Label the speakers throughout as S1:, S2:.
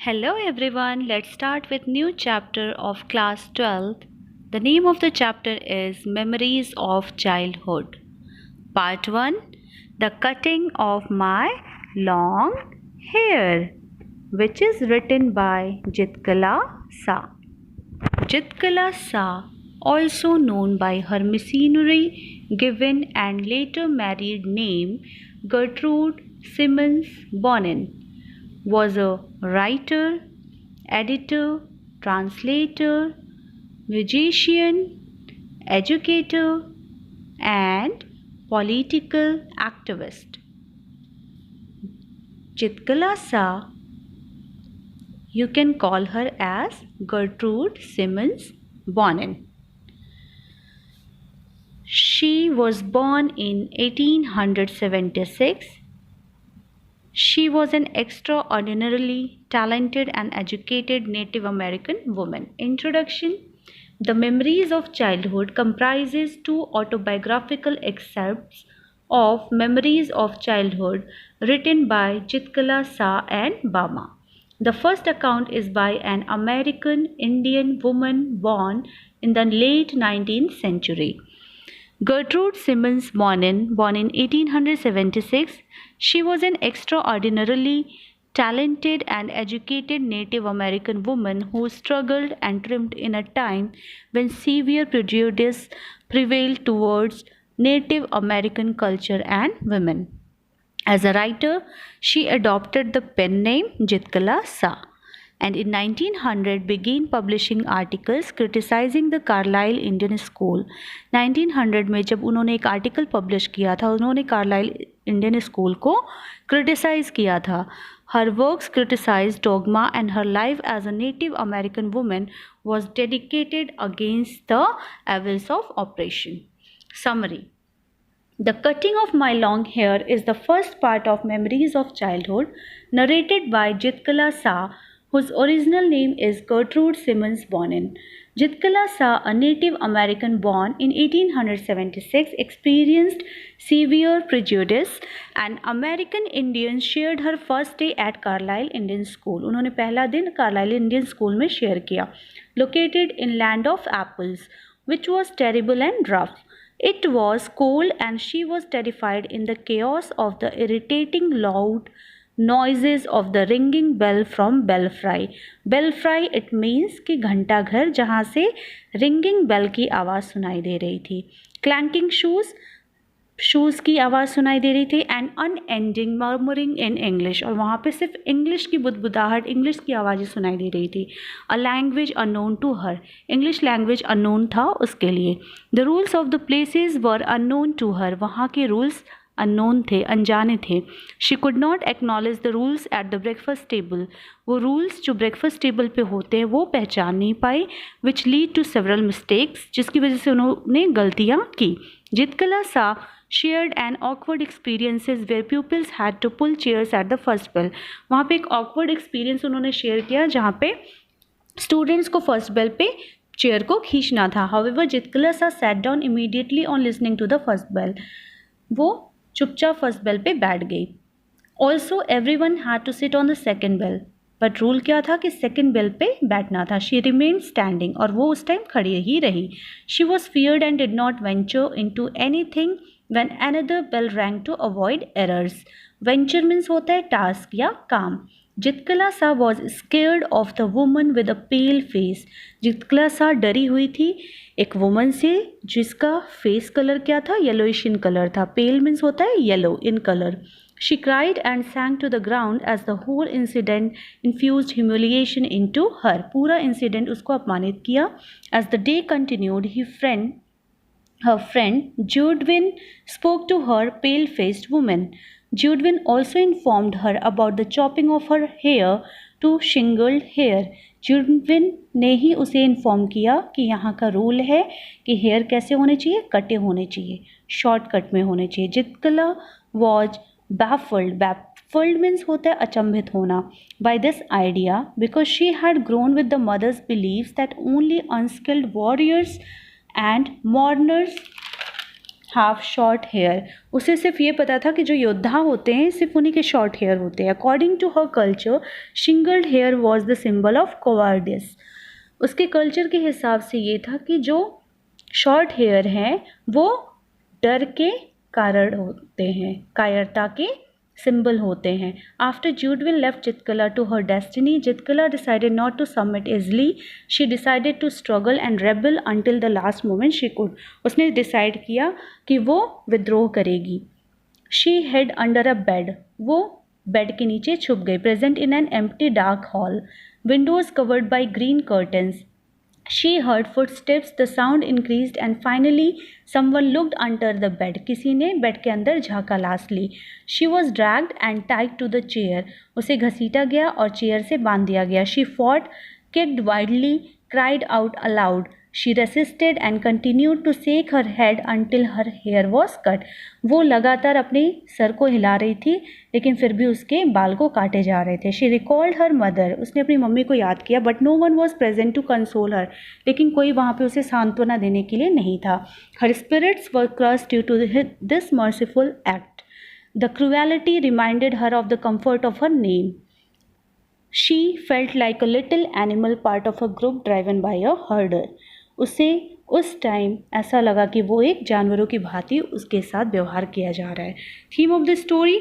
S1: Hello everyone, let's start with new chapter of class 12. The name of the chapter is Memories of Childhood. Part 1, The Cutting of My Long Hair, which is written by Zitkala-Sa. Zitkala-Sa, also known by her missionary given and later married name Gertrude Simmons Bonin, was a writer, editor, translator, musician, educator, and political activist. Zitkala-Sa, you can call her as Gertrude Simmons Bonin. She was born in 1876. She was an extraordinarily talented and educated Native American woman. Introduction. The Memories of Childhood comprises two autobiographical excerpts of Memories of Childhood written by Zitkala-Sa and Bama. The first account is by an American Indian woman born in the late 19th century. Gertrude Simmons Bonin, born in 1876, she was an extraordinarily talented and educated Native American woman who struggled and triumphed in a time when severe prejudice prevailed towards Native American culture and women. As a writer, she adopted the pen name Zitkala-Sa, and in 1900 began publishing articles criticizing the Carlisle Indian School. 1900 में जब उन्होंने एक article publish किया था, उन्होंने Carlisle Indian school को criticise किया था. Her works criticized dogma and her life as a Native American woman was dedicated against the evils of oppression. Summary. The Cutting of My Long Hair is the first part of Memories of Childhood, narrated by Zitkala-Sa, whose original name is Gertrude Simmons Bonin. Zitkala-Sa, a Native American born in 1876, experienced severe prejudice, and American Indians shared her first day at Carlisle Indian School. उन्होंने पहला दिन Carlisle Indian School में share किया. Located in land of apples, which was terrible and rough. It was cold and she was terrified in the chaos of the irritating loud noises of the ringing bell from Belfry. Belfry it means कि घंटा घर, जहाँ से ringing bell की आवाज़ सुनाई दे रही थी. Clanking शूज़ की आवाज़ सुनाई दे रही थी. And unending murmuring in English, और वहाँ पे सिर्फ इंग्लिश की बुदबुदाहट, इंग्लिश की आवाज़ें सुनाई दे रही थी. A language unknown to her, English language unknown था उसके लिए. The rules of the places were unknown to her, वहाँ के रूल्स अननोन थे, अनजाने थे. She could not acknowledge the rules at the breakfast table, वो रूल्स जो ब्रेकफास्ट टेबल पे होते हैं वो पहचान नहीं पाई. Which lead to several mistakes, जिसकी वजह से उन्होंने गलतियाँ की. Zitkala-Sa shared an awkward experiences where pupils had to pull chairs at the first bell. वहाँ पे एक awkward experience उन्होंने शेयर किया जहाँ पे स्टूडेंट्स को फर्स्ट बेल पे चेयर को खींचना था. However, Zitkala-Sa sat down immediately on listening to the first bell. वो चुपचाप फर्स्ट बेल पे बैठ गई. Also, everyone had to sit on the second bell. But rule क्या था कि सेकेंड बेल पे बैठना था. शी रिमेन स्टैंडिंग, और वो उस टाइम खड़ी ही रही. She was feared and did not venture into anything when another bell rang to avoid errors. Venture means होता है टास्क या काम. Zitkala-Sa was scared of the woman with a pale face. Zitkala-Sa डरी हुई थी एक woman से जिसका फेस कलर क्या था, येलोइश इन कलर था. पेल मीन्स होता है yellow in colour. She cried and sank to the ground as the whole incident infused humiliation into her. पूरा incident उसको अपमानित किया. As the day continued, her friend Judwin spoke to her pale-faced woman. Judwin also informed her about the chopping of her hair to shingled hair. Judwin ने ही उसे inform किया कि यहाँ का रूल है कि हेयर कैसे होने चाहिए, कटे होने चाहिए, शॉर्टकट में होने चाहिए. Zitkala was baffled means होता है अचंभित होना. By this idea, because she had grown with the mother's beliefs that only unskilled warriors and mourners half short hair, उसे सिर्फ ये पता था कि जो योद्धा होते हैं सिर्फ उन्हीं के शॉर्ट हेयर होते हैं। According to her culture shingled hair was the symbol of cowardice. उसके कल्चर के हिसाब से ये था कि जो शॉर्ट हेयर हैं वो डर के कारण होते हैं, कायरता के सिंबल होते हैं। After Judewin left Zitkala to her destiny, Zitkala decided not to submit easily, she decided to struggle and rebel until the last moment she could. उसने डिसाइड किया कि वो विद्रोह करेगी। She hid under a bed, वो bed के नीचे छुप गई। Present in an empty dark hall, windows covered by green curtains, she heard footsteps, the sound increased and finally someone looked under the bed. किसी ने बेड के अंदर झांका lastly. she was dragged and tied to the chair, उसे घसीटा गया और chair से बांध दिया गया। she fought, kicked wildly, cried out aloud, she resisted and continued to shake her head until her hair was cut. वो लगातार अपने सर को हिला रही थी लेकिन फिर भी उसके बाल को काटे जा रहे थे। she recalled her mother, उसने अपनी मम्मी को याद किया, but no one was present to console her, लेकिन कोई वहाँ पे उसे सांत्वना देने के लिए नहीं था। her spirits were crushed due to this merciful act. The cruelty reminded her of the comfort of her name. She felt like a little animal part of a group driven by a herder. उसे उस time ऐसा लगा कि वो एक जानवरों की भांति उसके साथ व्यवहार किया जा रहा है। Theme of the story,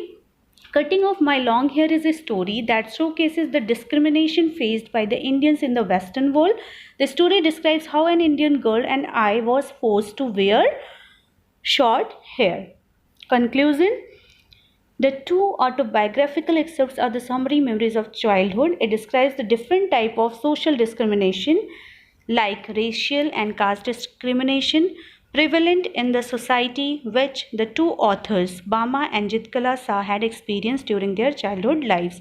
S1: Cutting off my long hair is a story that showcases the discrimination faced by the Indians in the Western world. The story describes how an Indian girl and I was forced to wear short hair. Conclusion. The two autobiographical excerpts are the summary memories of childhood. It describes the different type of social discrimination like racial and caste discrimination prevalent in the society which the two authors Bama and Zitkala-Sa had experienced during their childhood lives.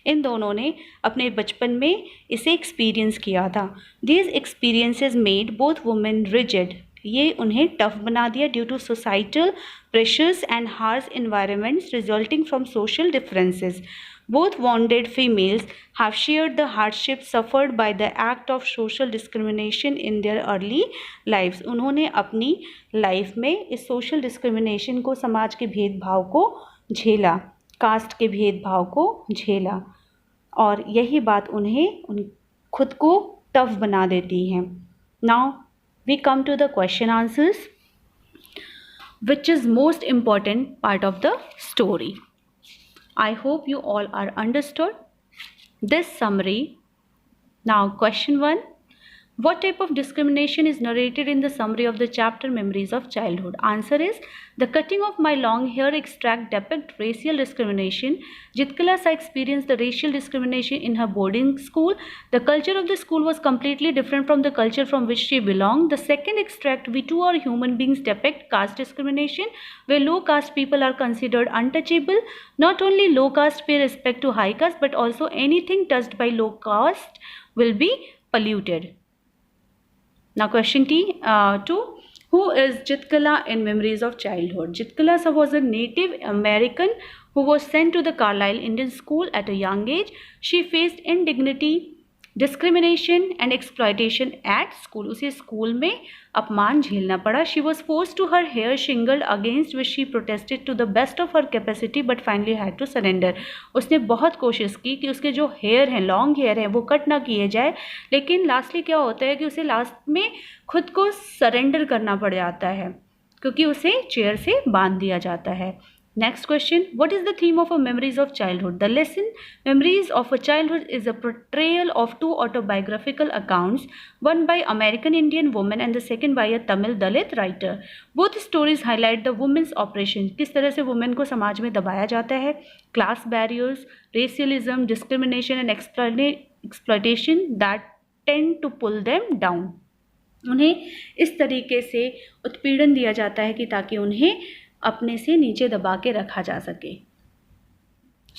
S1: इन दोनों ने अपने बचपन में इसे experience किया था। These experiences made both women rigid. ये उन्हें टफ बना दिया due to societal pressures and harsh environments resulting from social differences. Both wounded females have shared the hardships suffered by the act of social discrimination in their early lives. उन्होंने अपनी life में इस social discrimination को, समाज के भेदभाव को झेला, कास्ट के भेदभाव को झेला, और यही बात उन्हें खुद को टफ बना देती है। Now we come to the question answers, which is most important part of the story. I hope you all are understood this summary. Now question 1. What type of discrimination is narrated in the summary of the chapter Memories of Childhood? Answer is the cutting of my long hair extract depict racial discrimination. Zitkala-Sa experienced the racial discrimination in her boarding school. The culture of the school was completely different from the culture from which she belonged. The second extract, we too are human beings, depict caste discrimination, where low caste people are considered untouchable. Not only low caste pay respect to high caste, but also anything touched by low caste will be polluted. Now question 2. Who is Zitkala in Memories of Childhood? Zitkala-Sa was a Native American who was sent to the Carlisle Indian School at a young age. She faced indignity, discrimination and exploitation at school. उसे school में अपमान झेलना पड़ा. She was forced to her hair shingled, against which she protested to the best of her capacity but finally had to surrender. उसने बहुत कोशिश की कि उसके जो हेयर हैं, लॉन्ग हेयर हैं, वो कट ना किए जाए, लेकिन लास्टली क्या होता है कि उसे लास्ट में खुद को सरेंडर करना पड़ जाता है क्योंकि उसे चेयर से बांध दिया जाता है. Next question. What is the theme of a Memories of Childhood? The lesson Memories of a Childhood is a portrayal of two autobiographical accounts, one by American Indian woman and the second by a Tamil Dalit writer. Both stories highlight the women's oppression. किस तरह से women को समाज में दबाया जाता है, class barriers, racialism, discrimination and exploitation that tend to pull them down. उन्हें इस तरीके से उत्पीड़न दिया जाता है कि ताकि उन्हें अपने से नीचे दबा के रखा जा सके.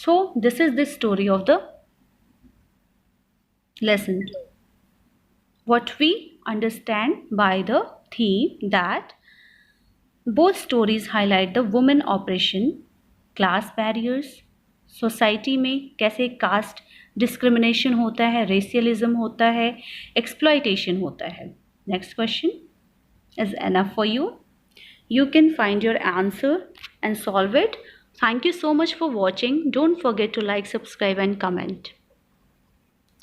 S1: So this is the story of the lesson. What we understand by the theme that both stories highlight the women oppression, class barriers, society में कैसे कास्ट डिस्क्रिमिनेशन होता है, रेशियलिज्म होता है, एक्सप्लॉयटेशन होता है. Next question is enough for you. you can find your answer and solve it. Thank you so much for watching. Don't forget to like, subscribe and comment.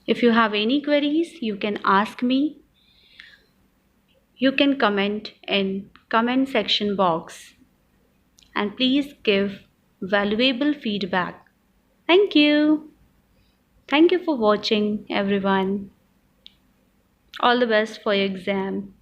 S1: If you have any queries, you can ask me. You can comment in comment section box and please give valuable feedback. Thank you. Thank you for watching everyone. All the best for your exam.